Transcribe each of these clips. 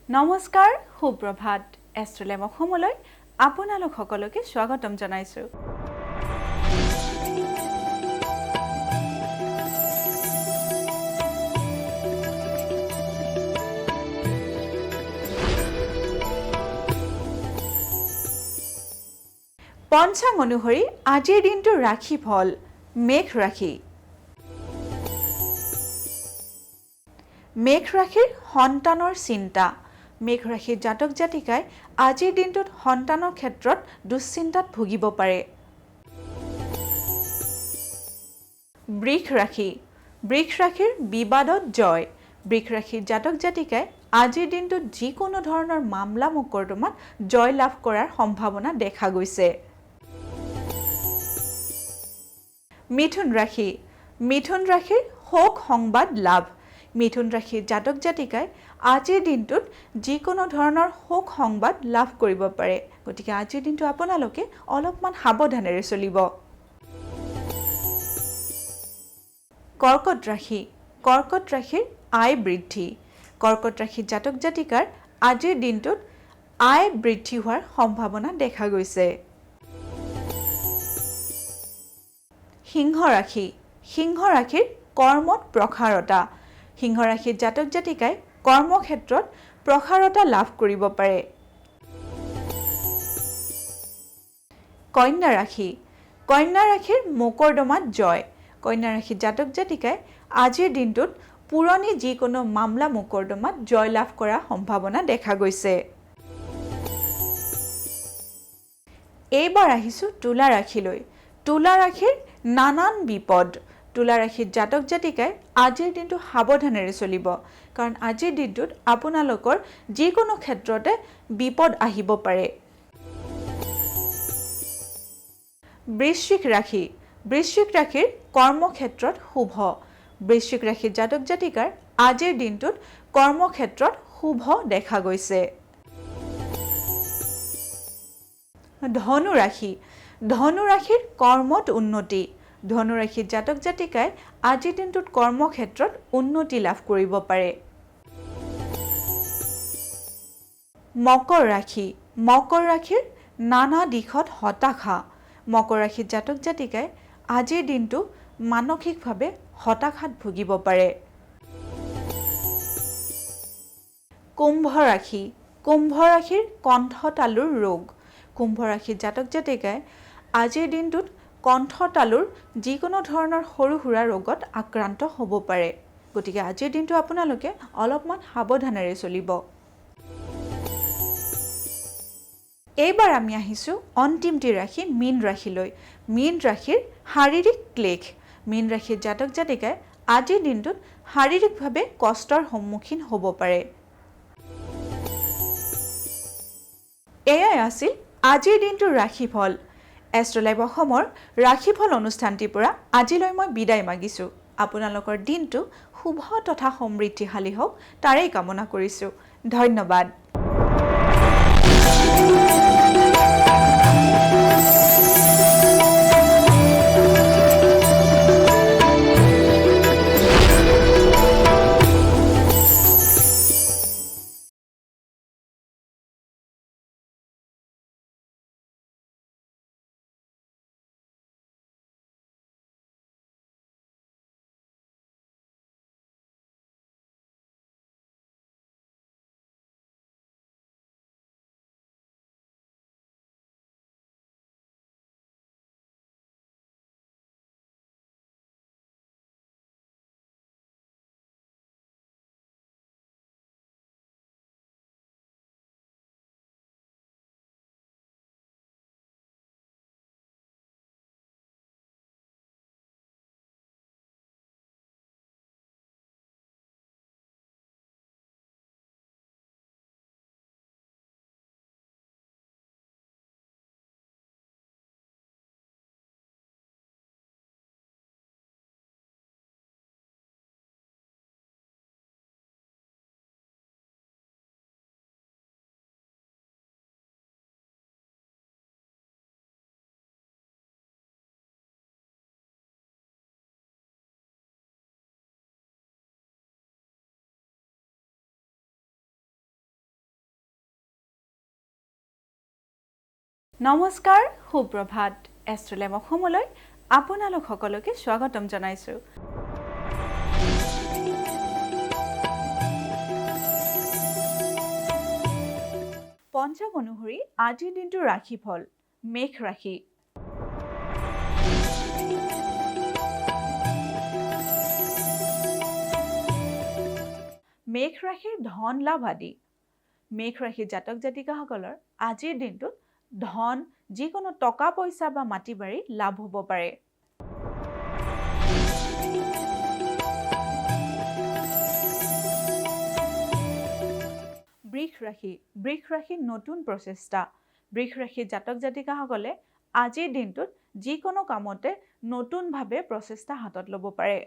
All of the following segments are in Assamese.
নমস্কাৰ সুপ্ৰভাত এষ্ট্ৰলেম অসমলৈ আপোনালোক সকলোকে স্বাগতম জনাইছো। পঞ্চাং অনুসৰি আজিৰ দিনটো ৰাশি ফল মেঘ ৰাশি। মেঘ ৰাশিৰ সন্তানৰ চিন্তা। মেঘ ৰাশিৰ জাতক জাতিকাই আজিৰ দিনটোত সন্তানৰ ক্ষেত্ৰত দুশ্চিন্তাত ভুগিব পাৰে। বৃষ ৰাশি। বৃষ ৰাশিৰ বিবাদত জয়। বৃষ ৰাশিৰ জাতক জাতিকাই আজিৰ দিনটোত যিকোনো ধৰণৰ মামলা মোকৰ্দমাত জয় লাভ কৰাৰ সম্ভাৱনা দেখা গৈছে। মিথুন ৰাশি। মিথুন ৰাশিৰ শোক সংবাদ লাভ। মিথুন ৰাশিৰ জাতক জাতিকাই আজিৰ দিনটোত যিকোনো ধৰণৰ শোক সংবাদ লাভ কৰিব পাৰে। গতিকে আজিৰ দিনটো আপোনালোকে অলপমান সাৱধানেৰে চলিব। কৰ্কট ৰাশি। কৰ্কট ৰাশিৰ আয় বৃদ্ধি। কৰ্কট ৰাশিৰ জাতক জাতিকাৰ আজিৰ দিনটোত আয় বৃদ্ধি হোৱাৰ সম্ভাৱনা দেখা গৈছে। সিংহ ৰাশি। সিংহ ৰাশিৰ কৰ্মত প্ৰসাৰতা। সিংহ ৰাশিৰ জাতক জাতিকাই কৰ্মক্ষেত্ৰত প্ৰসাৰতা লাভ কৰিব পাৰে। কন্যা ৰাশি। কন্যা ৰাশিৰ মোকৰ্দমাত জয়। কন্যা ৰাশিৰ জাতক জাতিকাই আজিৰ দিনটোত পুৰণি যিকোনো মামলা মোকৰ্দমাত জয় লাভ কৰাৰ সম্ভাৱনা দেখা গৈছে। এইবাৰ আহিছোঁ তুলা ৰাশিলৈ। তুলা ৰাশিৰ নানান বিপদ। তুলা ৰাশিৰ জাতক জাতিকাই আজিৰ দিনটো সাৱধানেৰে চলিব, কাৰণ আজিৰ দিনটোত আপোনালোকৰ যিকোনো ক্ষেত্ৰতে বিপদ আহিব পাৰে। বৃশ্চিক ৰাশি। বৃশ্চিক ৰাশিৰ কৰ্মক্ষেত্ৰত শুভ। বৃশ্চিক ৰাশিৰ জাতক জাতিকাৰ আজিৰ দিনটোত কৰ্মক্ষেত্ৰত শুভ দেখা গৈছে। ধনু ৰাশি। ধনু ৰাশিৰ কৰ্মত উন্নতি। ধনু ৰাশিৰ জাতক জাতিকাই আজিৰ দিনটোত কৰ্মক্ষেত্ৰত উন্নতি লাভ কৰিব পাৰে। মকৰ ৰাশি। মকৰ ৰাশিৰ নানা দিশত হতাশা। মকৰ ৰাশিৰ জাতক জাতিকাই আজিৰ দিনটো মানসিকভাৱে হতাশাত ভুগিব পাৰে। কুম্ভ ৰাশি। কুম্ভ ৰাশিৰ কণ্ঠতালুৰ ৰোগ। কুম্ভ ৰাশিৰ জাতক জাতিকাই আজিৰ দিনটোত কণ্ঠতালুৰ যিকোনো ধৰণৰ সৰু সুৰা ৰোগত আক্ৰান্ত হ'ব পাৰে। গতিকে আজিৰ দিনটো আপোনালোকে অলপমান সাৱধানেৰে চলিব। এইবাৰ আমি আহিছোঁ অন্তিমটি ৰাশি মীন ৰাশিলৈ। মীন ৰাশিৰ শাৰীৰিক ক্লেশ। মীন ৰাশিৰ জাতক জাতিকাই আজিৰ দিনটোত শাৰীৰিকভাৱে কষ্টৰ সন্মুখীন হ'ব পাৰে। এয়াই আছিল আজিৰ দিনটোৰ ৰাশিফল। এষ্ট্ৰলাইভ অসমৰ ৰাশিফল অনুষ্ঠানটিৰ পৰা আজিলৈ মই বিদায় মাগিছোঁ। আপোনালোকৰ দিনটো শুভ তথা সমৃদ্ধিশালী হওক তাৰেই কামনা কৰিছোঁ। ধন্যবাদ। নমস্কাৰ, সুপ্ৰভাত। এষ্ট্ৰলেম অসমলৈ আপোনালোক সকলোকে স্বাগতম জনাইছোঁ। পঞ্চাং অনুসৰি আজিৰ দিনটোৰ ৰাশিফল মেষ ৰাশি। মেষ ৰাশিৰ ধন লাভ আদি। মেষ ৰাশিৰ জাতক জাতিকাসকলৰ আজিৰ দিনটোত ধন, যিকোনো টকা পইচা বা মাটি বাৰী লাভ হ'ব পাৰে। বৃষ ৰাশি। বৃষ ৰাশিৰ নতুন প্ৰচেষ্টা। বৃষ ৰাশিৰ জাতক জাতিকাসকলে আজিৰ দিনটোত যিকোনো কামতে নতুনভাৱে প্ৰচেষ্টা হাতত ল'ব পাৰে।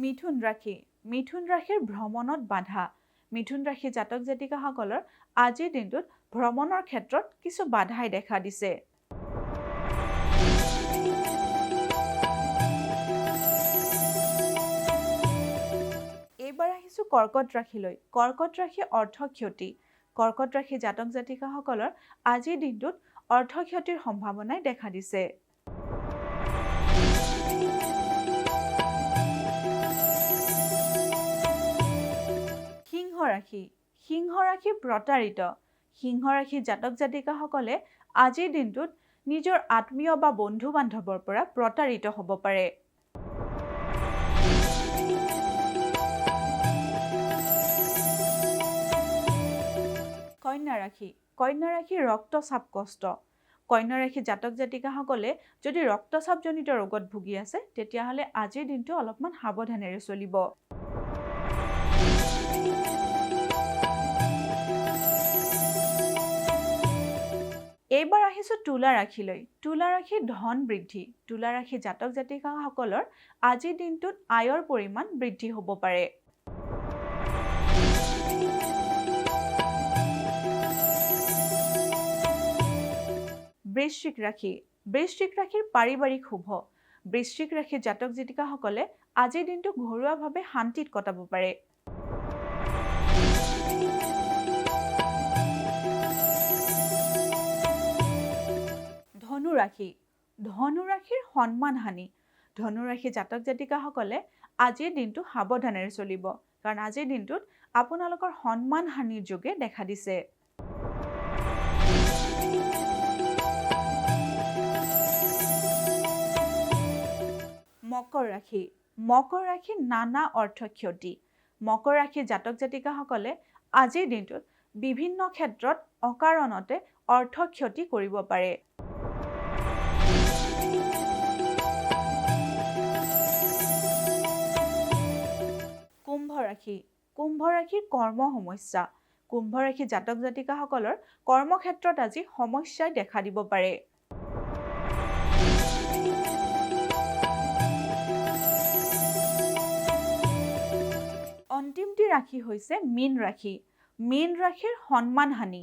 মিথুন ৰাশি। মিথুন ৰাশিৰ ভ্ৰমণত বাধা। মিথুন ৰাশিৰ জাতক জাতিকাসকলৰ আজিৰ দিনটোত ভ্ৰমণৰ ক্ষেত্ৰত কিছু বাধাই দেখা দিছে। এইবাৰ আহিছোঁ কৰ্কট ৰাশিলৈ। কৰ্কট ৰাশি অৰ্থ ক্ষতি। কৰ্কট ৰাশিৰ জাতক জাতিকাসকলৰ আজিৰ দিনটোত অৰ্থ ক্ষতিৰ সম্ভাৱনাই দেখা দিছে। সিংহ ৰাশি। সিংহ ৰাশি প্ৰতাৰিত। সিংহ ৰাশিৰ জাতক জাতিকাসকলে আজিৰ দিনটোত নিজৰ আত্মীয় বা বন্ধু বান্ধৱৰ পৰা প্ৰতাৰিত হ'ব পাৰে। কন্যা ৰাশি। কন্যা ৰাশি ৰক্তচাপ কষ্ট। কন্যা ৰাশিৰ জাতক জাতিকাসকলে যদি ৰক্তচাপজনিত ৰোগত ভুগি আছে, তেতিয়াহ'লে আজিৰ দিনটো অলপমান সাৱধানেৰে চলিব। এইবাৰ আহিছোঁ তুলা ৰাশিলৈ। তুলা ৰাশিৰ ধন বৃদ্ধি। তুলা ৰাশিৰ জাতক জাতিকাসকলৰ আজিৰ দিনটোত আয়ৰ পৰিমাণ বৃদ্ধি হ'ব পাৰে। বৃশ্চিক ৰাশি। বৃশ্চিক ৰাশিৰ পাৰিবাৰিক শুভ। বৃশ্চিক ৰাশিৰ জাতক জাতিকাসকলে আজিৰ দিনটো ঘৰুৱাভাৱে শান্তিত কটাব পাৰে। ধনু ৰাশি। ধনু ৰাশিৰ সন্মান হানি। ধনু ৰাশিৰ জাতক জাতিকাসকলে আজিৰ দিনটো সাৱধানেৰে চলিব, কাৰণ আজিৰ দিনটোত আপোনালোকৰ সন্মান হানিৰ যোগে দেখা দিছে। মকৰ ৰাশি। মকৰ ৰাশিৰ নানা অৰ্থ ক্ষতি। মকৰ ৰাশিৰ জাতক জাতিকাসকলে আজিৰ দিনটোত বিভিন্ন ক্ষেত্ৰত অকাৰণতে অৰ্থ ক্ষতি কৰিব পাৰে। কুম্ভ ৰাশি। কুম্ভ ৰাশিৰ কৰ্ম সমস্যা। কুম্ভ ৰাশিৰ জাতক জাতিকাসকলৰ কৰ্মক্ষেত্ৰত আজি সমস্যাই দেখা দিব পাৰে। অন্তিমটি ৰাশি হৈছে মীন ৰাশি। মীন ৰাশিৰ সন্মান হানি।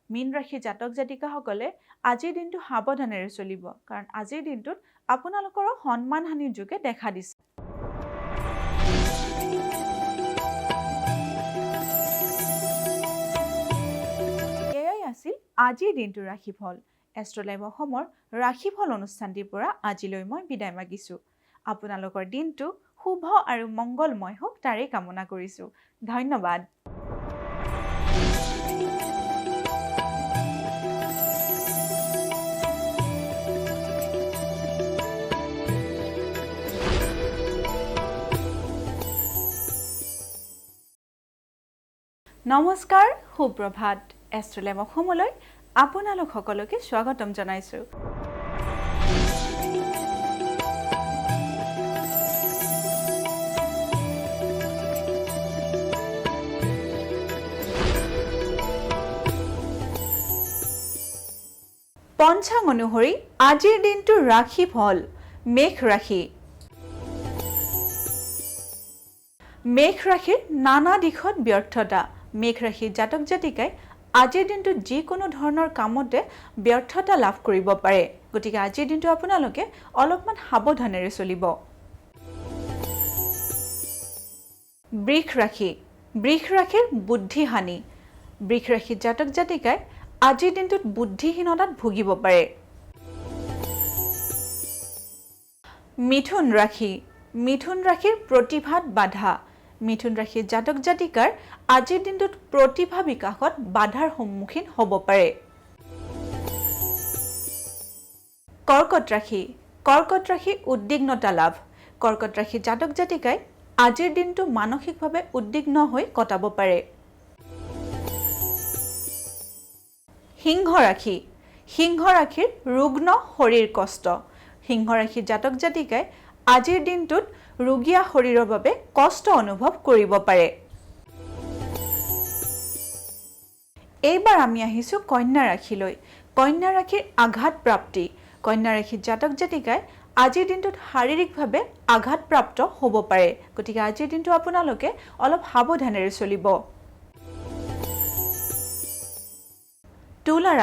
মীন ৰাশিৰ জাতক জাতিকাসকলে আজিৰ দিনটো সাৱধানেৰে চলিব, কাৰণ আজিৰ দিনটোত আপোনালোকৰো সন্মান হানিৰ যোগে দেখা দিছে। এয়াই আছিল আজিৰ দিনটোৰ ৰাশিফল। এষ্ট্ৰলাইভ অসমৰ ৰাশিফল অনুষ্ঠানটিৰ পৰা আজিলৈ মই বিদায় মাগিছোঁ। আপোনালোকৰ দিনটো শুভ আৰু মংগলময় হওক, তাৰেই কামনা কৰিছোঁ। ধন্যবাদ। নমস্কাৰ, সুপ্ৰভাত। এষ্ট্ৰলেম অসমলৈ আপোনালোক সকলোকে স্বাগতম জনাইছোঁ। পঞ্চাং অনুসৰি আজিৰ দিনটোৰ ৰাশিফল মেষ ৰাশি। মেষ ৰাশিৰ নানা দিশত ব্যৰ্থতা। মেষ ৰাশিৰ জাতক জাতিকাই আজিৰ দিনটোত যিকোনো ধৰণৰ কামতে ব্যৰ্থতা লাভ কৰিব পাৰে। গতিকে আজিৰ দিনটো আপোনালোকে অলপমান সাৱধানেৰে চলিব। বৃষ ৰাশি বৃষ ৰাশিৰ বুদ্ধিহানি বৃষ ৰাশিৰ জাতক জাতিকাই আজিৰ দিনটোত বুদ্ধিহীনতাত ভুগিব পাৰে মিথুন ৰাশি মিথুন ৰাশিৰ প্ৰতিভাত বাধা মিথুন ৰাশিৰ জাতক জাতিকাৰ আজিৰ দিনটোত প্ৰতিভা বিকাশত বাধাৰ সন্মুখীন হ'ব পাৰে কৰ্কট ৰাশি উদ্বিগ্নতা লাভ কৰ্কট ৰাশিৰ জাতক জাতিকাই আজিৰ দিনটো মানসিকভাৱে উদ্বিগ্ন হৈ কটাব পাৰে সিংহ ৰাশিৰ ৰুগ্ন শৰীৰ কষ্ট সিংহ ৰাশিৰ জাতক জাতিকাই আজিৰ দিনটোত ৰোগীয়া শৰীৰৰ বাবে কষ্ট অনুভৱ কৰিব পাৰে এইবাৰ আমি আহিছো কন্যা ৰাশিলৈ কন্যা ৰাশিৰ আঘাত প্ৰাপ্তি কন্যা ৰাশিৰ জাতক জাতিকাই আজিৰ দিনটোত শাৰীৰিকভাৱে আঘাতপ্ৰাপ্ত হ'ব পাৰে গতিকে আজিৰ দিনটো আপোনালোকে অলপ সাৱধানেৰে চলিব তুলা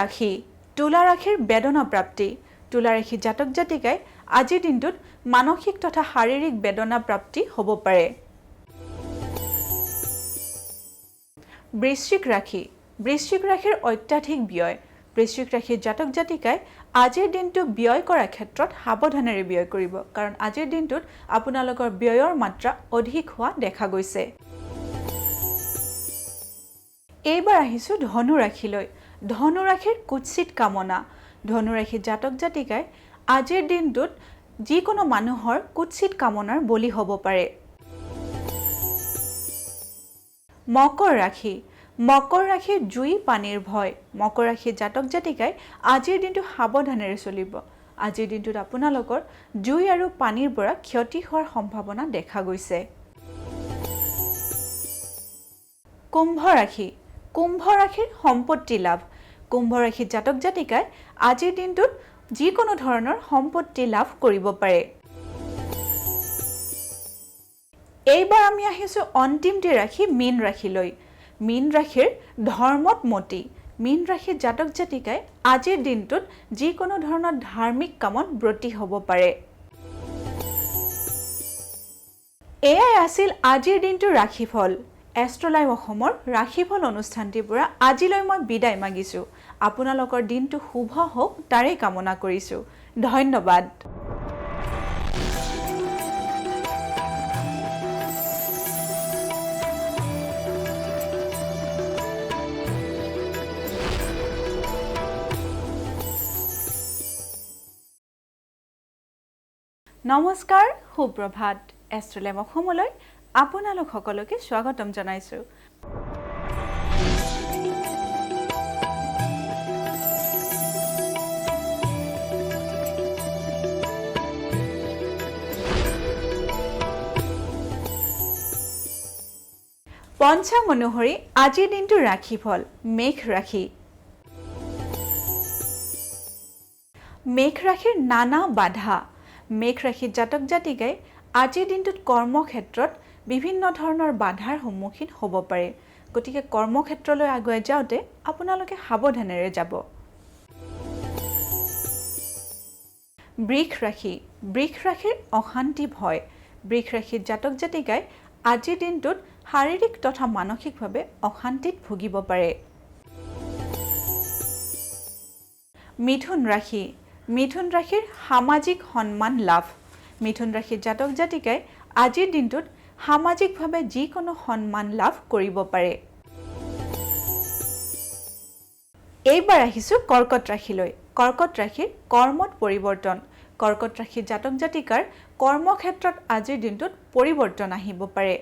ৰাশিৰ বেদনা প্ৰাপ্তি তুলা ৰাশিৰ জাতক জাতিকাই আজিৰ দিনটোত মানসিক তথা শাৰীৰিক বেদনা প্ৰাপ্তি হ'ব পাৰে বৃশ্চিক ৰাশিৰ অত্যাধিক ব্যয় বৃশ্চিক ৰাশিৰ জাতক জাতিকাই আজিৰ দিনটো ব্যয় কৰাৰ ক্ষেত্ৰত সাৱধানেৰে ব্যয় কৰিব কাৰণ আজিৰ দিনটোত আপোনালোকৰ ব্যয়ৰ মাত্ৰা অধিক হোৱা দেখা গৈছে এইবাৰ আহিছো ধনু ৰাশিলৈ ধনু ৰাশিৰ কুৎসিত কামনা ধনু ৰাশিৰ জাতক জাতিকাই আজিৰ দিনটোত যিকোনো মানুহৰ কুৎসিত কামনাৰ বলি হ'ব পাৰে মকৰ ৰাশিৰ জুই পানীৰ ভয় মকৰ ৰাশিৰ জাতক জাতিকাই আজিৰ দিনটো সাৱধানেৰে চলিব আজিৰ দিনটোত আপোনালোকৰ জুই আৰু পানীৰ পৰা ক্ষতি হোৱাৰ সম্ভাৱনা দেখা গৈছে কুম্ভ ৰাশিৰ সম্পত্তি লাভ কুম্ভ ৰাশিৰ জাতক জাতিকাই আজিৰ দিনটোত যিকোনো ধৰণৰ সম্পত্তি লাভ কৰিব পাৰে এইবাৰ আমি আহিছো অন্তিমটি ৰাশি মীন ৰাশিলৈ মীন ৰাশিৰ ধৰ্মত মতি মীন ৰাশিৰ জাতক জাতিকাই আজিৰ দিনটোত যিকোনো ধৰণৰ ধাৰ্মিক কামত ব্ৰতী হ'ব পাৰে এয়াই আছিল আজিৰ দিনটোৰ ৰাশিফল এষ্ট্ৰলাইভ অসমৰ ৰাশিফল অনুষ্ঠানটিৰ পৰা আজিলৈ মই বিদায় মাগিছো আপোনালোকৰ দিনটো শুভ হওক তাৰে কামনা কৰিছো ধন্যবাদ নমস্কাৰ সুপ্ৰভাত এষ্ট্ৰলাইভ অসমলৈ আপোনালোক সকলোকে স্বাগতম জনাইছো পঞ্চাং অনুসৰি আজিৰ দিনটো ৰাশিফল মেঘ ৰাশিৰ নানা বাধা মেঘ ৰাশিৰ জাতক জাতিকাই আজিৰ দিনটোত কৰ্মক্ষেত্ৰত বিভিন্ন ধৰণৰ বাধাৰ সন্মুখীন হ'ব পাৰে গতিকে কৰ্মক্ষেত্ৰলৈ আগুৱাই যাওঁতে আপোনালোকে সাৱধানেৰে যাব বৃষ ৰাশিৰ অশান্তি ভয় বৃষ ৰাশিৰ জাতক জাতিকাই আজিৰ দিনটোত শাৰীৰিক তথা মানসিকভাৱে অশান্তিত ভুগিব পাৰে মিথুন ৰাশিৰ সামাজিক সন্মান লাভ মিথুন ৰাশিৰ জাতক জাতিকাই আজিৰ দিনটোত সামাজিকভাৱে যিকোনো সন্মান লাভ কৰিব পাৰে এইবাৰ আহিছো কৰ্কট ৰাশিলৈ কৰ্কট ৰাশিৰ কৰ্মত পৰিৱৰ্তন কৰ্কট ৰাশিৰ জাতক জাতিকাৰ কৰ্মক্ষেত্ৰত আজিৰ দিনটোত পৰিৱৰ্তন আহিব পাৰে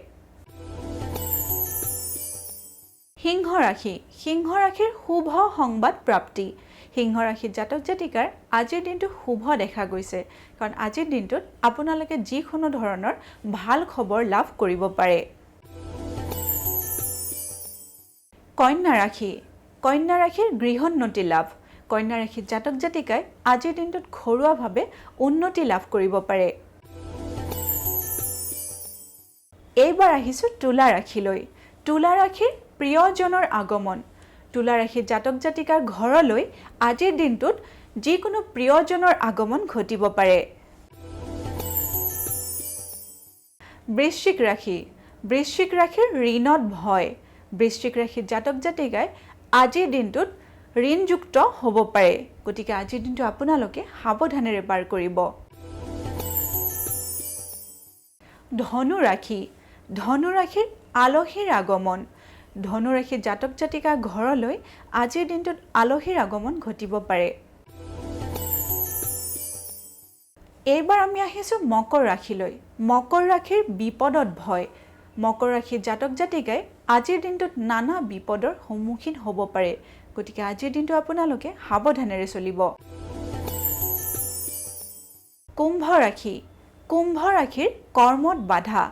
সিংহ ৰাশিৰ শুভ সংবাদ প্ৰাপ্তি সিংহ ৰাশিৰ জাতক জাতিকাৰ আজিৰ দিনটো শুভ দেখা গৈছে কাৰণ আজিৰ দিনটোত আপোনালোকে যিকোনো ধৰণৰ ভাল খবৰ লাভ কৰিব পাৰে কন্যা ৰাশিৰ গৃহোন্নতি লাভ কন্যা ৰাশিৰ জাতক জাতিকাই আজিৰ দিনটোত ঘৰুৱাভাৱে উন্নতি লাভ কৰিব পাৰে এইবাৰ আহিছো তুলা ৰাশিলৈ তুলা ৰাশিৰ প্ৰিয়জনৰ আগমন তুলা ৰাশিৰ জাতক জাতিকাৰ ঘৰলৈ আজিৰ দিনটোত যিকোনো প্ৰিয়জনৰ আগমন ঘটিব পাৰে বৃশ্চিক বৃশ্চিক ৰাশিৰ ঋণত ভয় বৃশ্চিক ৰাশিৰ জাতক জাতিকাই আজিৰ দিনটোত ঋণযুক্ত হ'ব পাৰে গতিকে আজিৰ দিনটো আপোনালোকে সাৱধানেৰে পাৰ কৰিব ধনু ৰাশিৰ আলহীৰ আগমন ধনু ৰাশিৰ জাতক জাতিকাৰ ঘৰলৈ আজিৰ দিনটোত আলহীৰ আগমন ঘটিব পাৰে এইবাৰ আমি আহিছো মকৰ ৰাশিলৈ মকৰ ৰাশিৰ বিপদত ভয় মকৰ ৰাশিৰ জাতক জাতিকাই আজিৰ দিনটোত নানা বিপদৰ সন্মুখীন হ'ব পাৰে গতিকে আজিৰ দিনটো আপোনালোকে সাৱধানেৰে চলিব কুম্ভ ৰাশিৰ কৰ্মত বাধা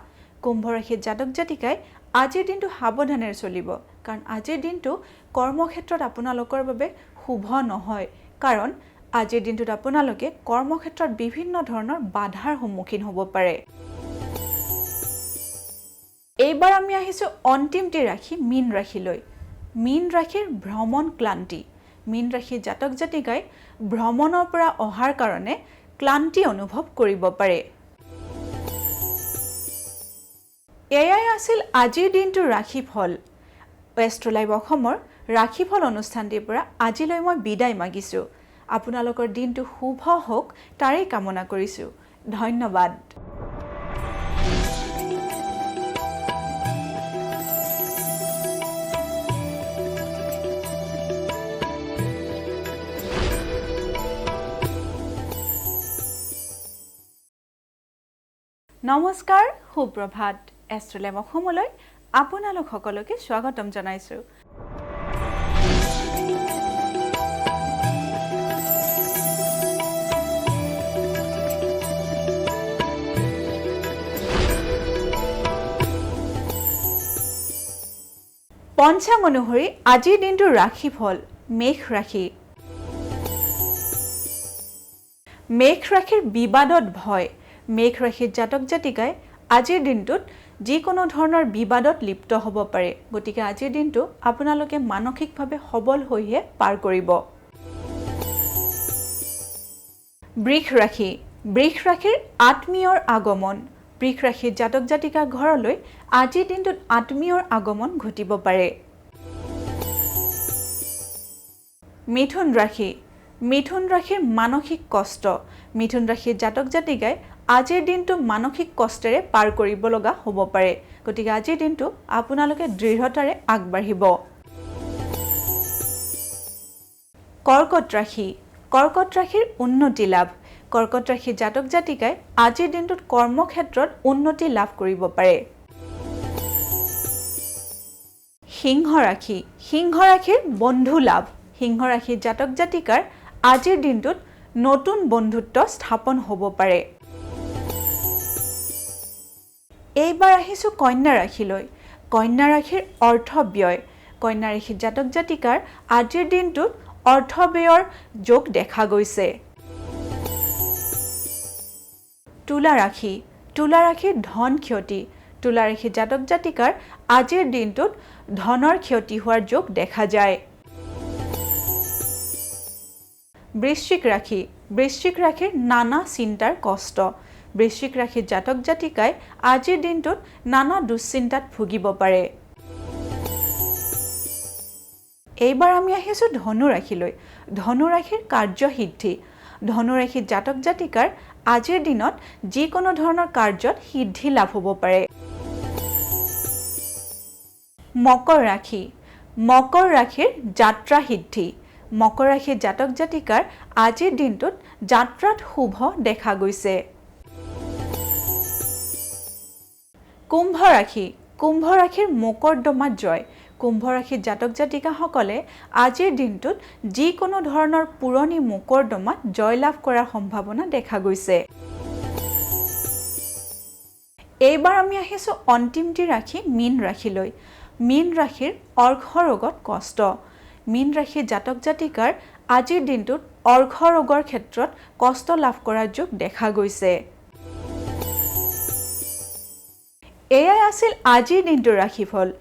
কুম্ভ ৰাশিৰ জাতক জাতিকাই আজিৰ দিনটো সাৱধানেৰে চলিব কাৰণ আজিৰ দিনটো কৰ্মক্ষেত্ৰত আপোনালোকৰ বাবে শুভ নহয় কাৰণ আজিৰ দিনটোত আপোনালোকে কৰ্মক্ষেত্ৰত বিভিন্ন ধৰণৰ বাধাৰ সন্মুখীন হ'ব পাৰে এইবাৰ আমি আহিছো অন্তিমটি ৰাশি মীন ৰাশিলৈ মীন ৰাশিৰ ভ্ৰমণ ক্লান্তি মীন ৰাশিৰ জাতক জাতিকাই ভ্ৰমণৰ পৰা অহাৰ কাৰণে ক্লান্তি অনুভৱ কৰিব পাৰে এয়াই আছিল আজিৰ দিনটোৰ ৰাশিফল এষ্ট্ৰলাইভ অসমৰ ৰাশিফল অনুষ্ঠানটিৰ পৰা আজিলৈ মই বিদায় মাগিছো আপোনালোকৰ দিনটো শুভ হওক তাৰেই কামনা কৰিছো ধন্যবাদ নমস্কাৰ সুপ্ৰভাত এষ্ট্ৰলাইভ অসমলৈ আপোনালোক সকলোকে স্বাগতম জনাইছো পঞ্চাং অনুসৰি আজিৰ দিনটোৰ ৰাশিফল মেষ ৰাশিৰ বিবাদত ভয় মেষ ৰাশিৰ জাতক জাতিকাই আজিৰ দিনটোত যিকোনো ধৰণৰ বিবাদত লিপ্ত হ'ব পাৰে গতিকে আজিৰ দিনটো আপোনালোকে মানসিকভাৱে সবল হৈহে পাৰ কৰিব বৃষ ৰাশিৰ আত্মীয়ৰ আগমন বৃষ ৰাশিৰ জাতক জাতিকাৰ ঘৰলৈ আজিৰ দিনটোত আত্মীয়ৰ আগমন ঘটিব পাৰে মিথুন ৰাশিৰ মানসিক কষ্ট মিথুন ৰাশিৰ জাতক জাতিকাই আজিৰ দিনটো মানসিক কষ্টেৰে পাৰ কৰিব লগা হ'ব পাৰে গতিকে আজিৰ দিনটো আপোনালোকে দৃঢ়তাৰে আগবাঢ়িব কৰ্কট ৰাশিৰ উন্নতি লাভ কৰ্কট ৰাশিৰ জাতক জাতিকাই আজিৰ দিনটোত কৰ্মক্ষেত্ৰত উন্নতি লাভ কৰিব পাৰে সিংহ ৰাশিৰ বন্ধু লাভ সিংহ ৰাশিৰ জাতক জাতিকাৰ আজিৰ দিনটোত নতুন বন্ধুত্ব স্থাপন হ'ব পাৰে এইবাৰ আহিছো কন্যা ৰাশিলৈ কন্যা ৰাশিৰ অৰ্থ ব্যয় কন্যা ৰাশিৰ জাতক জাতিকাৰ আজিৰ দিনটোত অৰ্থ ব্যয়ৰ যোগ দেখা গৈছে তুলা ৰাশিৰ ধন ক্ষতি তুলা ৰাশিৰ জাতক জাতিকাৰ আজিৰ দিনটোত ধনৰ ক্ষতি হোৱাৰ যোগ দেখা যায় বৃশ্চিক ৰাশিৰ নানা চিন্তাৰ কষ্ট বৃশ্চিক ৰাশিৰ জাতক জাতিকাই আজিৰ দিনটোত নানা দুশ্চিন্তাত ভুগিব পাৰে এইবাৰ আমি আহিছো ধনু ৰাশিলৈ ধনু ৰাশিৰ কাৰ্যসিদ্ধি ধনু ৰাশিৰ জাতক জাতিকাৰ আজিৰ দিনত যিকোনো ধৰণৰ কাৰ্যত সিদ্ধি লাভ হ'ব পাৰে মকৰ ৰাশিৰ যাত্ৰা সিদ্ধি মকৰ ৰাশিৰ জাতক জাতিকাৰ আজিৰ দিনটোত যাত্ৰাত শুভ দেখা গৈছে কুম্ভ ৰাশিৰ মোকৰ্দমাত জয় কুম্ভ ৰাশিৰ জাতক জাতিকাসকলে আজিৰ দিনটোত যিকোনো ধৰণৰ পুৰণি মোকৰ্দমাত জয়লাভ কৰাৰ সম্ভাৱনা দেখা গৈছে এইবাৰ আমি আহিছো অন্তিমটি ৰাশি মীন ৰাশিলৈ মীন ৰাশিৰ অৰ্ঘ ৰোগত কষ্ট মীন ৰাশিৰ জাতক জাতিকাৰ আজিৰ দিনটোত অৰ্ঘ ৰোগৰ ক্ষেত্ৰত কষ্ট লাভ কৰাৰ যোগ দেখা গৈছে এয়াই আছিল আজিৰ দিনটোৰ ৰাশিফল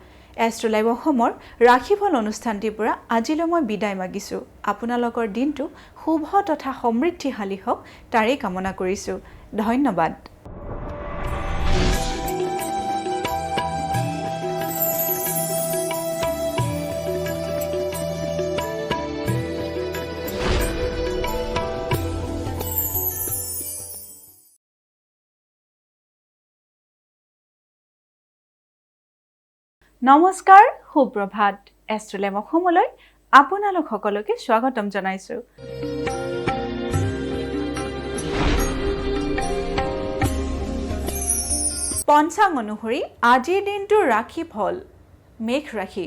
এষ্ট্ৰলাইভ অসমৰ ৰাশিফল অনুষ্ঠানটিৰ পৰা আজিলৈ মই বিদায় মাগিছো আপোনালোকৰ দিনটো শুভ তথা সমৃদ্ধিশালী হওক তাৰেই কামনা কৰিছো ধন্যবাদ নমস্কাৰ, সুপ্ৰভাত। এষ্ট্ৰলেম অসমলৈ আপোনালোক সকলোকে স্বাগতম জনাইছোঁ। পঞ্চাং অনুসৰি আজিৰ দিনটোৰ ৰাশি ফল মেঘ ৰাশি।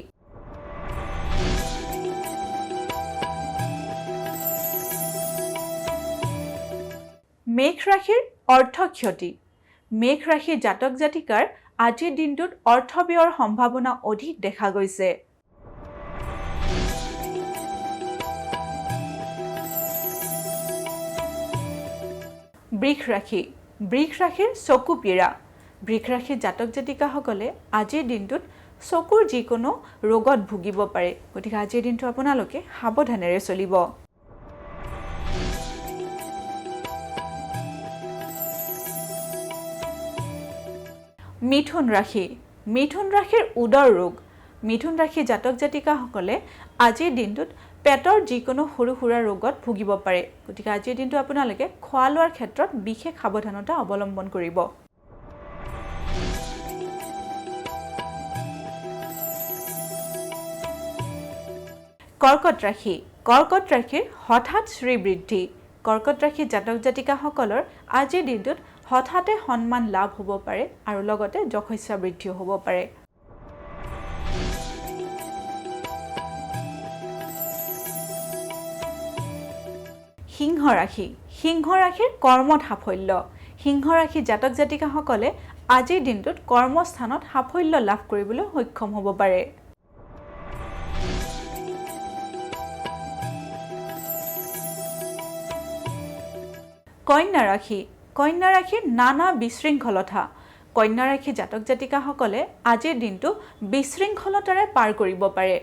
মেঘ ৰাশিৰ অৰ্থ ক্ষতি। মেঘ ৰাশিৰ জাতক জাতিকাৰ আজিৰ দিনটোত অৰ্থ ব্যয়ৰ সম্ভাৱনা অধিক দেখা গৈছে। বৃষ ৰাশি। বৃষ ৰাশিৰ চকু পীড়া। বৃষ ৰাশিৰ জাতক জাতিকাসকলে আজিৰ দিনটোত চকুৰ যিকোনো ৰোগত ভুগিব পাৰে, গতিকে আজিৰ দিনটো আপোনালোকে সাৱধানেৰে চলিব। মিথুন ৰাশি। মিথুন ৰাশিৰ উদৰ ৰোগ। মিথুন ৰাশিৰ জাতক জাতিকাসকলে আজিৰ দিনটোত পেটৰ যিকোনো সৰু সুৰা ৰোগত ভুগিব পাৰে, গতিকে আজিৰ দিনটো আপোনালোকে খোৱা লোৱাৰ ক্ষেত্ৰত বিশেষ সাৱধানতা অৱলম্বন কৰিব। কৰ্কট ৰাশি। কৰ্কট ৰাশিৰ হঠাৎ শ্ৰীবৃদ্ধি। কৰ্কট ৰাশিৰ জাতক জাতিকাসকলৰ আজিৰ দিনটোত হঠাতে সন্মান লাভ হ'ব পাৰে আৰু লগতে যশস্যা বৃদ্ধিও হ'ব পাৰে। সিংহ ৰাশি। সিংহ ৰাশিৰ কৰ্মত সাফল্য। সিংহ ৰাশিৰ জাতক জাতিকাসকলে আজিৰ দিনটোত কৰ্মস্থানত সাফল্য লাভ কৰিবলৈ সক্ষম হ'ব পাৰে। কন্যা ৰাশি। কন্যা ৰাশিৰ নানা বিশৃংখলতা। কন্যা ৰাশিৰ জাতক জাতিকাসকলে আজিৰ দিনটো বিশৃংখলতাৰে পাৰ কৰিব পাৰে।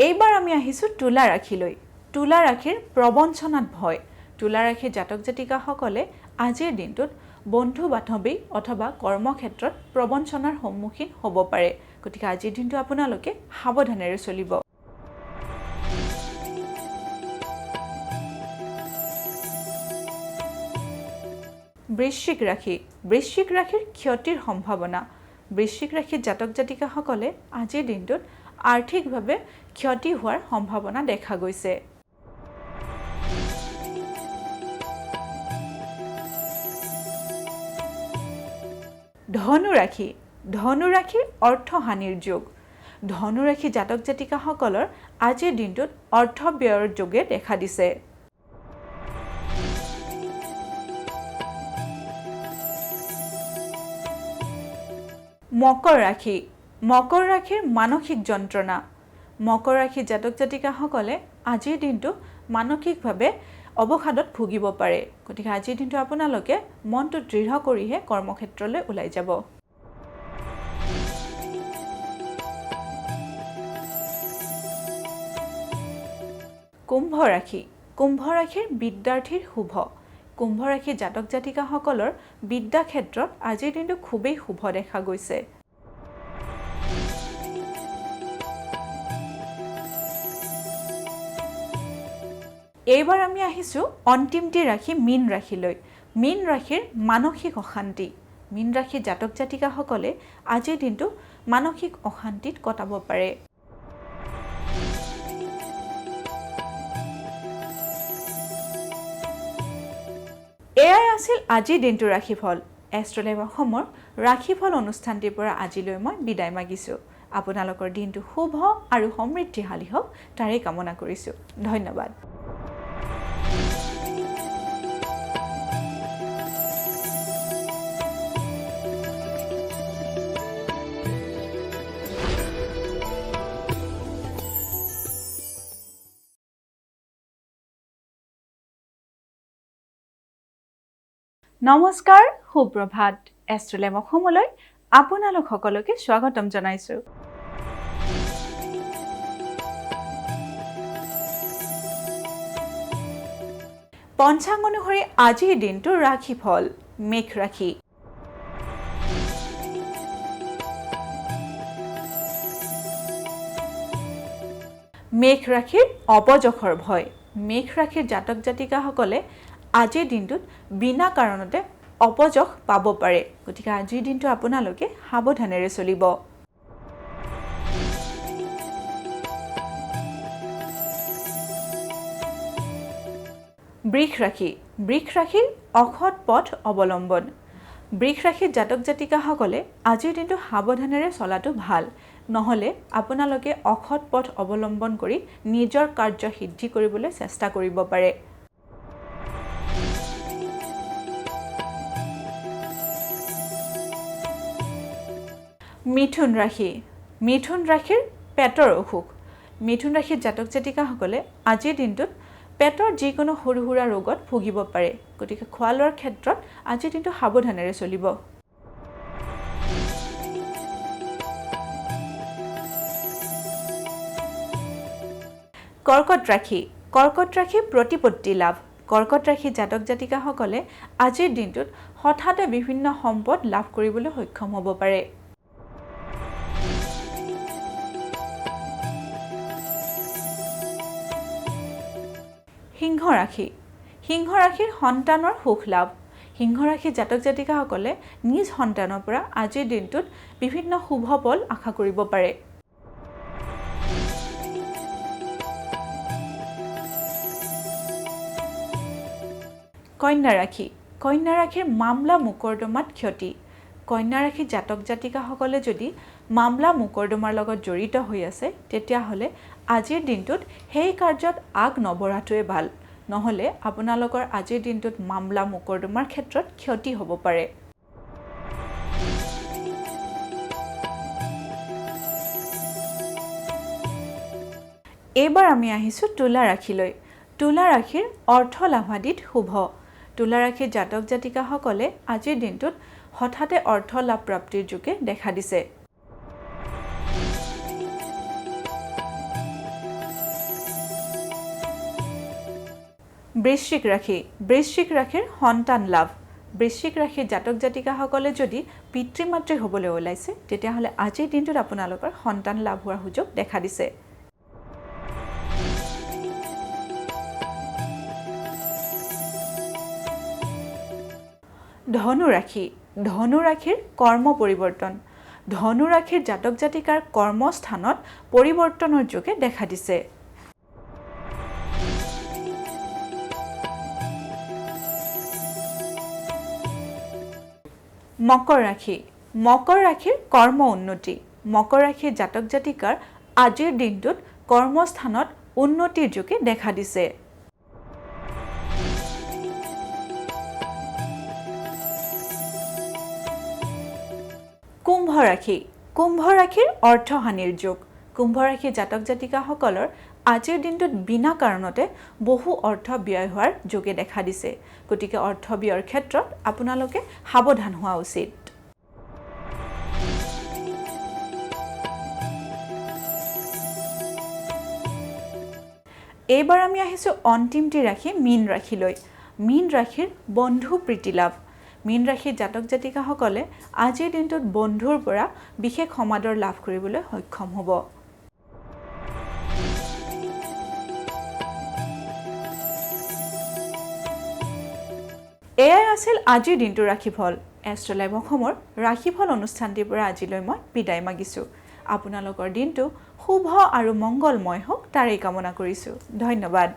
এইবাৰ আমি আহিছোঁ তুলা ৰাশিলৈ। তুলা ৰাশিৰ প্ৰবঞ্চনাত ভয়। তুলা ৰাশিৰ জাতক জাতিকাসকলে আজিৰ দিনটোত বন্ধু বান্ধৱী অথবা কৰ্মক্ষেত্ৰত প্ৰবঞ্চনাৰ সন্মুখীন হ'ব পাৰে, গতিকে আজিৰ দিনটো আপোনালোকে সাৱধানেৰে চলিব। বৃশ্চিক ৰাশি। বৃশ্চিক ৰাশিৰ ক্ষতিৰ সম্ভাৱনা। বৃশ্চিক ৰাশিৰ জাতক জাতিকাসকলে আজিৰ দিনটোত আৰ্থিকভাৱে ক্ষতি হোৱাৰ সম্ভাৱনা দেখা গৈছে। ধনু ৰাশি। ধনু ৰাশিৰ অৰ্থহানিৰ যোগ। ধনু ৰাশিৰ জাতক জাতিকাসকলৰ আজিৰ দিনটোত অৰ্থ ব্যয়ৰ যোগে দেখা দিছে। মকৰ ৰাশি। মকৰ ৰাশিৰ মানসিক যন্ত্ৰণা। মকৰ ৰাশিৰ জাতক জাতিকাসকলে আজিৰ দিনটো মানসিকভাৱে অৱসাদত ভুগিব পাৰে, গতিকে আজিৰ দিনটো আপোনালোকে মনটো দৃঢ় কৰিহে কৰ্মক্ষেত্ৰলৈ ওলাই যাব। কুম্ভ ৰাশি। কুম্ভ ৰাশিৰ বিদ্যাৰ্থীৰ শুভ। কুম্ভ ৰাশিৰ জাতক জাতিকাসকলৰ বিদ্যা ক্ষেত্ৰত আজিৰ দিনটো খুবেই শুভ দেখা গৈছে। এইবাৰ আমি আহিছোঁ অন্তিমটি ৰাশি মীন ৰাশিলৈ। মীন ৰাশিৰ মানসিক অশান্তি। মীন ৰাশিৰ জাতক জাতিকাসকলে আজিৰ দিনটো মানসিক অশান্তিত কটাব পাৰে। এয়াই আছিল আজিৰ দিনটোৰ ৰাশিফল। এষ্ট্ৰলেম অসমৰ ৰাশিফল অনুষ্ঠানটিৰ পৰা আজিলৈ মই বিদায় মাগিছোঁ। আপোনালোকৰ দিনটো শুভ আৰু সমৃদ্ধিশালী হওক তাৰেই কামনা কৰিছোঁ। ধন্যবাদ। নমস্কাৰ, সুপ্ৰভাত। এষ্ট্ৰলেম অসমলৈ আপোনালোক সকলোকে স্বাগতম জনাইছোঁ। পঞ্চাং অনুসৰি আজিৰ দিনটোৰ ৰাশিফল মেঘ ৰাশি। মেঘ ৰাশিৰ অপযশৰ ভয়। মেঘ ৰাশিৰ জাতক জাতিকাসকলে আজিৰ দিনটোত বিনা কাৰণতে অপযশ পাব পাৰে গতিকে আজিৰ দিনটো আপোনালোকে সাৱধানেৰে চলিব বৃষ ৰাশি বৃষ ৰাশিৰ অসৎ পথ অৱলম্বন বৃষ ৰাশিৰ জাতক জাতিকাসকলে আজিৰ দিনটো সাৱধানেৰে চলাটো ভাল নহলে আপোনালোকে অসৎ পথ অৱলম্বন কৰি নিজৰ কাৰ্য সিদ্ধি কৰিবলৈ চেষ্টা কৰিব পাৰে মিথুন ৰাশি মিথুন ৰাশিৰ পেটৰ অসুখ মিথুন ৰাশিৰ জাতক জাতিকাসকলে আজিৰ দিনটোত পেটৰ যিকোনো সৰু সুৰা ৰোগত ভুগিব পাৰে গতিকে খোৱা লোৱাৰ ক্ষেত্ৰত আজিৰ দিনটো সাৱধানেৰে চলিব কৰ্কট ৰাশি প্ৰতিপত্তি লাভ কৰ্কট ৰাশি জাতক জাতিকাসকলে আজিৰ দিনটোত হঠাতে বিভিন্ন সম্পদ লাভ কৰিবলৈ সক্ষম হ'ব পাৰে সিংহ ৰাশিৰ সন্তানৰ সুখ লাভ সিংহ ৰাশিৰ জাতক জাতিকাসকলে নিজ সন্তানৰ পৰা আজিৰ দিনটোত বিভিন্ন শুভ ফল আশা কৰিব পাৰে কন্যা ৰাশিৰ মামলা মোকৰ্দমাত ক্ষতি কন্যা ৰাশিৰ জাতক জাতিকাসকলে যদি মামলা মোকৰ্দমাৰ লগত জড়িত হৈ আছে তেতিয়াহ'লে আজিৰ দিনটোত সেই কাৰ্যত আগ নবঢ়াটোৱে ভাল নহ'লে আপোনালোকৰ আজিৰ দিনটোত মামলা মোকৰ্দমাৰ ক্ষেত্ৰত ক্ষতি হ'ব পাৰে এইবাৰ আমি আহিছোঁ তুলা ৰাশিলৈ তুলা ৰাশিৰ অৰ্থ লাভাদিত শুভ তুলা ৰাশিৰ জাতক জাতিকাসকলে আজিৰ দিনটোত হঠাতে অৰ্থ লাভ প্ৰাপ্তিৰ যোগে দেখা দিছে বৃশ্চিক ৰাশিৰ সন্তান লাভ বৃশ্চিক ৰাশিৰ জাতক জাতিকাসকলে যদি পিতৃ মাতৃ হ'বলৈ ওলাইছে তেতিয়াহ'লে আজিৰ দিনটোত আপোনালোকৰ সন্তান লাভ হোৱাৰ সুযোগ দেখা দিছে ধনু ৰাশিৰ কৰ্ম পৰিৱৰ্তন ধনু ৰাশিৰ জাতক জাতিকাৰ কৰ্মস্থানত পৰিৱৰ্তনৰ যোগে দেখা দিছে মকৰ ৰাশিৰ কৰ্ম উন্নতি মকৰ ৰাশিৰ জাতক জাতিকাৰ আজিৰ দিনটোত কৰ্মস্থানত উন্নতিৰ যোগে দেখা দিছে কুম্ভ ৰাশিৰ অৰ্থহানিৰ যোগ কুম্ভ ৰাশিৰ জাতক জাতিকাসকলৰ আজিৰ দিনটোত বিনা কাৰণতে বহু অৰ্থ ব্যয় হোৱাৰ যোগে দেখা দিছে গতিকে অৰ্থ ব্যয়ৰ ক্ষেত্ৰত আপোনালোকে সাৱধান হোৱা উচিত এইবাৰ আমি আহিছোঁ অন্তিমটি ৰাশি মীন ৰাশিলৈ মীন ৰাশিৰ বন্ধু প্ৰীতি লাভ মীন ৰাশিৰ জাতক জাতিকাসকলে আজিৰ দিনটোত বন্ধুৰ পৰা বিশেষ সমাদৰ লাভ কৰিবলৈ সক্ষম হ'ব এয়াই আছিল আজিৰ দিনটোৰ ৰাশিফল এষ্ট্ৰ লাইভ অসমৰ ৰাশিফল অনুষ্ঠানটিৰ পৰা আজিলৈ মই বিদায় মাগিছোঁ আপোনালোকৰ দিনটো শুভ আৰু মংগলময় হওক তাৰেই কামনা কৰিছোঁ ধন্যবাদ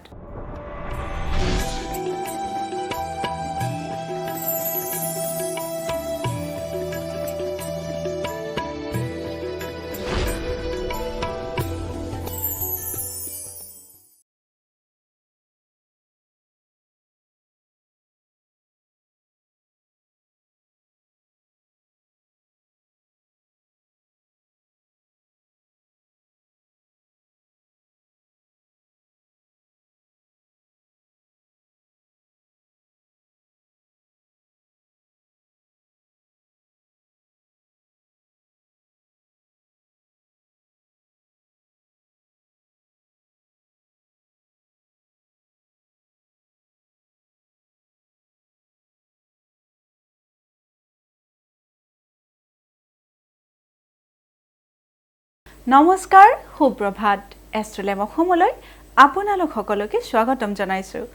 নমস্কাৰ সুপ্ৰভাত এষ্ট্ৰ লাইভ অসমলৈ আপোনালোক সকলোকে স্বাগতম জনাইছোঁ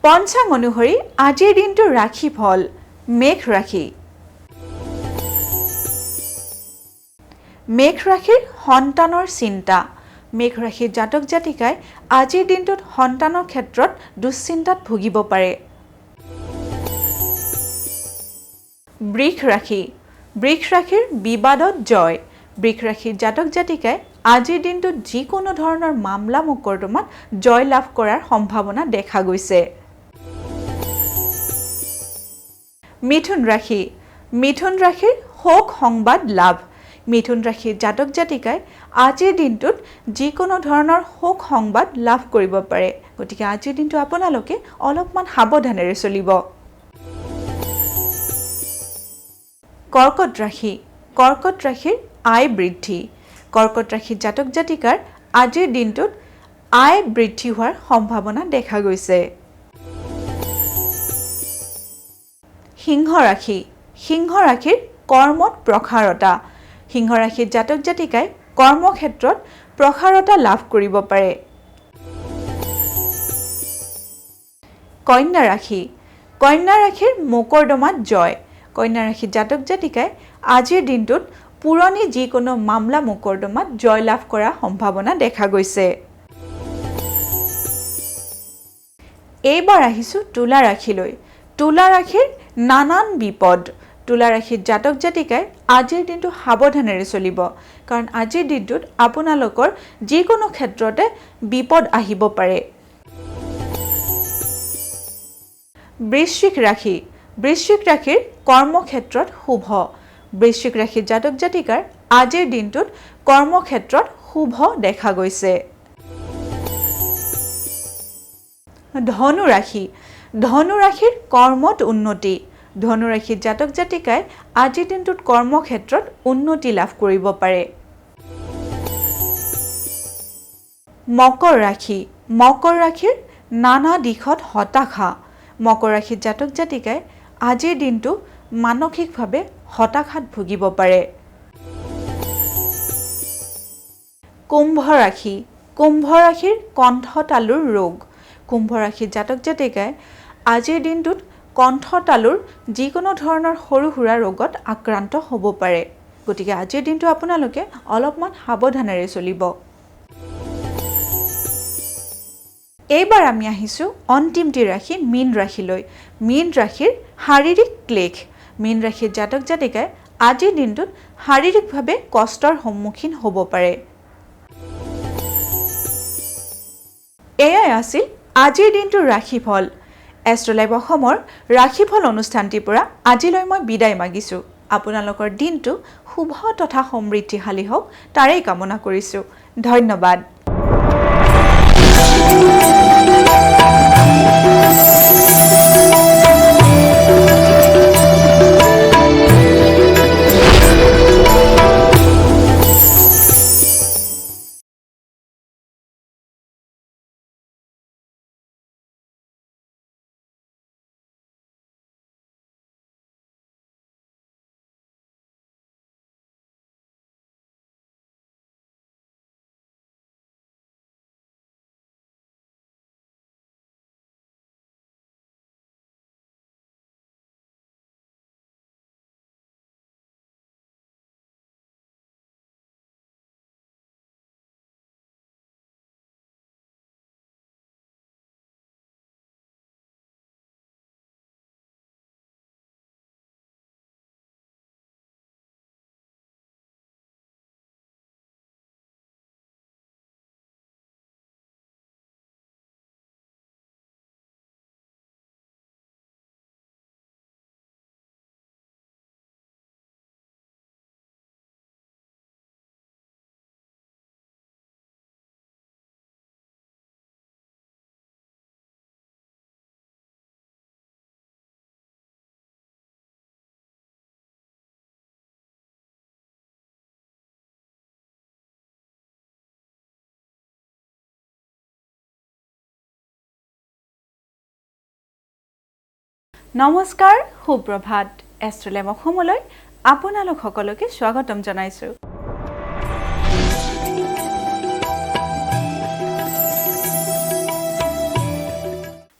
পঞ্চাং অনুসৰি আজিৰ দিনটোৰ ৰাশি ফল মেঘ ৰাশি। মেঘ ৰাশিৰ সন্তানৰ চিন্তা। মেঘ ৰাশিৰ জাতক জাতিকাই আজিৰ দিনটোত সন্তানৰ ক্ষেত্ৰত দুশ্চিন্তাত ভুগিব পাৰে। বৃষ ৰাশি। বৃষ ৰাশিৰ বিবাদত জয়। বৃষ ৰাশিৰ জাতক জাতিকাই আজিৰ দিনটোত যিকোনো ধৰণৰ মামলা মোকৰ্দমাত জয় লাভ কৰাৰ সম্ভাৱনা দেখা গৈছে। মিথুন ৰাশি। মিথুন ৰাশিৰ শোক সংবাদ লাভ। মিথুন ৰাশিৰ জাতক জাতিকাই আজিৰ দিনটোত যিকোনো ধৰণৰ শোক সংবাদ লাভ কৰিব পাৰে। গতিকে আজিৰ দিনটো আপোনালোকে অলপমান সাৱধানেৰে চলিব। কৰ্কট ৰাশি। কৰ্কট ৰাশিৰ আয় বৃদ্ধি। কৰ্কট ৰাশিৰ জাতক জাতিকাৰ আজিৰ দিনটোত আয় বৃদ্ধি হোৱাৰ সম্ভাৱনা দেখা গৈছে। সিংহ ৰাশি। সিংহ ৰাশিৰ কৰ্মত প্ৰসাৰতা। সিংহ ৰাশিৰ জাতক জাতিকাই কৰ্মক্ষেত্ৰত প্ৰসাৰতা লাভ কৰিব পাৰে। কন্যা ৰাশি। কন্যা ৰাশিৰ মোকৰ্দমাত জয়। কন্যা ৰাশিৰ জাতক জাতিকাই আজিৰ দিনটোত পুৰণি যিকোনো মামলা মোকৰ্দমাত জয় লাভ কৰাৰ সম্ভাৱনা দেখা গৈছে। এইবাৰ আহিছোঁ তুলা ৰাশিলৈ। তুলা ৰাশিৰ নানান বিপদ। তুলা ৰাশিৰ জাতক জাতিকাই আজিৰ দিনটো সাৱধানেৰে চলিব, কাৰণ আজিৰ দিনটোত আপোনালোকৰ যিকোনো ক্ষেত্ৰতে বিপদ আহিব পাৰে। বৃশ্চিক ৰাশি। বৃশ্চিক ৰাশিৰ কৰ্মক্ষেত্ৰত শুভ। বৃশ্চিক ৰাশিৰ জাতক জাতিকাৰ আজিৰ দিনটোত কৰ্মক্ষেত্ৰত শুভ দেখা গৈছে। ধনু ৰাশি। ধনু ৰাশিৰ কৰ্মত উন্নতি। ধনু ৰাশিৰ জাতক জাতিকাই আজিৰ দিনটোত কৰ্মক্ষেত্ৰত উন্নতি লাভ কৰিব পাৰে। মকৰ ৰাশি। মকৰ ৰাশিৰ নানা দিশত হতাশা। মকৰ ৰাশিৰ জাতক জাতিকাই আজিৰ দিনটো মানসিকভাৱে হতাশাত ভুগিব পাৰে। কুম্ভ ৰাশি। কুম্ভ ৰাশিৰ কণ্ঠতালুৰ ৰোগ। কুম্ভ ৰাশিৰ জাতক জাতিকাই আজিৰ দিনটোত কণ্ঠতালুৰ যিকোনো ধৰণৰ সৰু সুৰা ৰোগত আক্ৰান্ত হ'ব পাৰে। গতিকে আজিৰ দিনটো আপোনালোকে অলপমান সাৱধানেৰে চলিব। এইবাৰ আমি আহিছোঁ অন্তিমটি ৰাশি মীন ৰাশিলৈ। মীন ৰাশিৰ শাৰীৰিক ক্লেশ। মীন ৰাশিৰ জাতক জাতিকাই আজিৰ দিনটোত শাৰীৰিকভাৱে কষ্টৰ সন্মুখীন হ'ব পাৰে। এয়াই আছিল আজিৰ দিনটোৰ ৰাশিফল। এষ্ট্ৰলাইভ অসমৰ ৰাশিফল অনুষ্ঠানটিৰ পৰা আজিলৈ মই বিদায় মাগিছোঁ। আপোনালোকৰ দিনটো শুভ তথা সমৃদ্ধিশালী হওক তাৰেই কামনা কৰিছোঁ। ধন্যবাদ। নমস্কাৰ, সুপ্ৰভাত। এষ্ট্ৰলাইভ অসমলৈ আপোনালোক সকলোকে স্বাগতম জনাইছোঁ।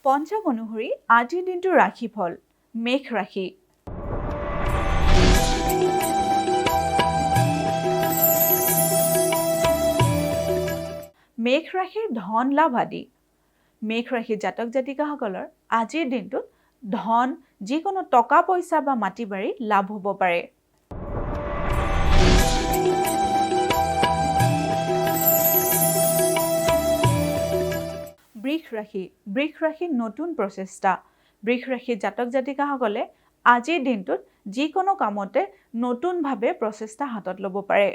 পঞ্চাং অনুসৰি আজিৰ দিনটোৰ ৰাশিফল মেষ ৰাশি। মেষ ৰাশিৰ ধন লাভ আদি। মেষ ৰাশিৰ জাতক জাতিকাসকলৰ আজিৰ দিনটোত ধন, যিকোনো টকা পইচা বা মাটি বাৰী লাভ হ'ব পাৰে। বৃষ ৰাশি। বৃষ ৰাশিৰ নতুন প্ৰচেষ্টা। বৃষ ৰাশিৰ জাতক জাতিকাসকলে আজিৰ দিনটোত যিকোনো কামতে নতুনভাৱে প্ৰচেষ্টা হাতত ল'ব পাৰে।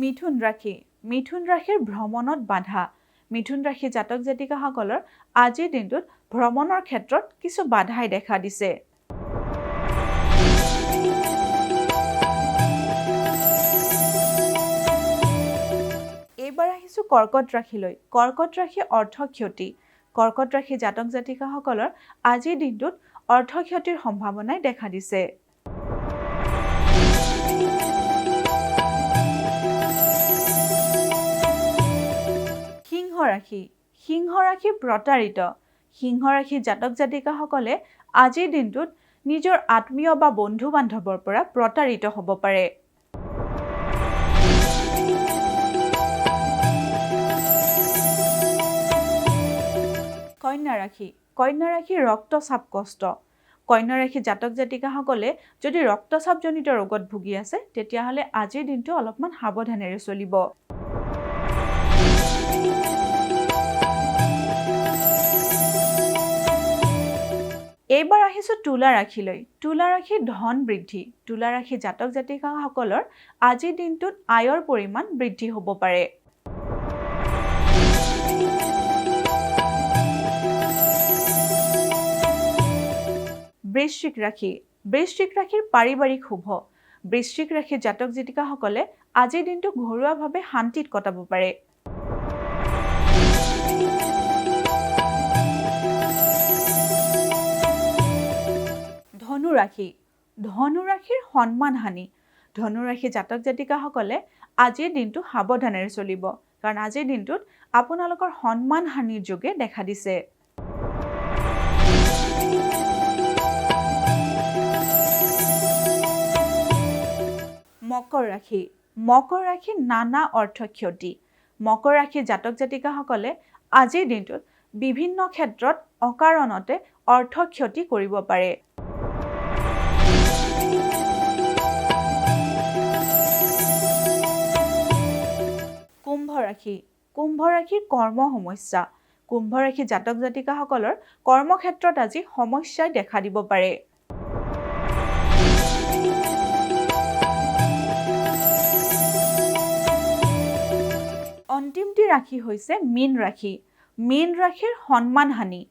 মিথুন ৰাশি। মিথুন ৰাশিৰ ভ্ৰমণত বাধা। মিথুন ৰাশিৰ জাতক জাতিকাসকলৰ আজিৰ দিনটোত ভ্ৰমণৰ ক্ষেত্ৰত কিছু বাধাই দেখা দিছে। এইবাৰ আহিছোঁ কৰ্কট ৰাশিলৈ। কৰ্কট ৰাশি অৰ্থ ক্ষতি। কৰ্কট ৰাশিৰ জাতক জাতিকাসকলৰ আজিৰ দিনটোত অৰ্থ ক্ষতিৰ সম্ভাৱনাই দেখা দিছে। সিংহ ৰাশি। সিংহ ৰাশি প্ৰতাৰিত। সিংহ ৰাশিৰ জাতক জাতিকাসকলে আজিৰ দিনটোত নিজৰ আত্মীয় বা বন্ধু বান্ধৱৰ পৰা প্ৰতাৰিত হ'ব পাৰে। কন্যা ৰাশি। কন্যা ৰাশিৰ ৰক্তচাপ কষ্ট। কন্যা ৰাশিৰ জাতক জাতিকাসকলে যদি ৰক্তচাপজনিত ৰোগত ভুগি আছে তেতিয়াহ'লে আজিৰ দিনটো অলপমান সাৱধানেৰে চলিব। এইবাৰ আহিছোঁ তুলা ৰাশিলৈ। তুলা ৰাশিৰ ধন বৃদ্ধি। তুলা ৰাশিৰ জাতক জাতিকাসকলৰ আজিৰ দিনটোত আয়ৰ পৰিমাণ বৃদ্ধি হ'ব পাৰে। বৃশ্চিক ৰাশি। বৃশ্চিক ৰাশিৰ পাৰিবাৰিক শুভ। বৃশ্চিক ৰাশিৰ জাতক জাতিকাসকলে আজিৰ দিনটো ঘৰুৱাভাৱে শান্তিত কটাব পাৰে। ধনু ৰাশি। ধনু ৰাশিৰ সন্মান হানি। ধনু ৰাশিৰ জাতক জাতিকাসকলে আজিৰ দিনটো সাৱধানেৰে চলিব, কাৰণ আজিৰ দিনটোত আপোনালোকৰ সন্মান হানিৰ যোগে দেখা দিছে। মকৰ ৰাশি। মকৰ ৰাশিৰ নানা অৰ্থ ক্ষতি। মকৰ ৰাশিৰ জাতক জাতিকাসকলে আজিৰ দিনটোত বিভিন্ন ক্ষেত্ৰত অকাৰণতে অৰ্থ ক্ষতি কৰিব পাৰে। কুম্ভ ৰাশি। কুম্ভ ৰাশিৰ কৰ্ম সমস্যা। কুম্ভ ৰাশিৰ জাতক জাতিকাসকলৰ কৰ্মক্ষেত্ৰত আজি সমস্যাই দেখা দিব পাৰে। অন্তিমটি ৰাশি হৈছে মীন ৰাশি। মীন ৰাশিৰ সন্মান হানি।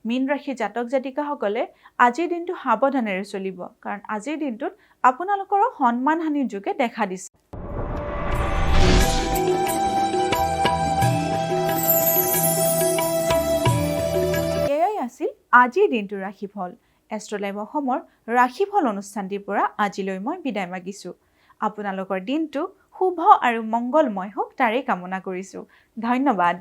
মীন ৰাশিৰ জাতক জাতিকাসকলে আজিৰ দিনটো সাৱধানেৰে চলিব, কাৰণ আজিৰ দিনটোত আপোনালোকৰো সন্মান হানিৰ যোগে দেখা দিছে। এয়াই আছিল আজিৰ দিনটোৰ ৰাশিফল। এষ্ট্ৰলাইভ অসমৰ ৰাশিফল অনুষ্ঠানটিৰ পৰা আজিলৈ মই বিদায় মাগিছোঁ। আপোনালোকৰ দিনটো শুভ আৰু মংগলময় হওক তাৰেই কামনা কৰিছোঁ। ধন্যবাদ।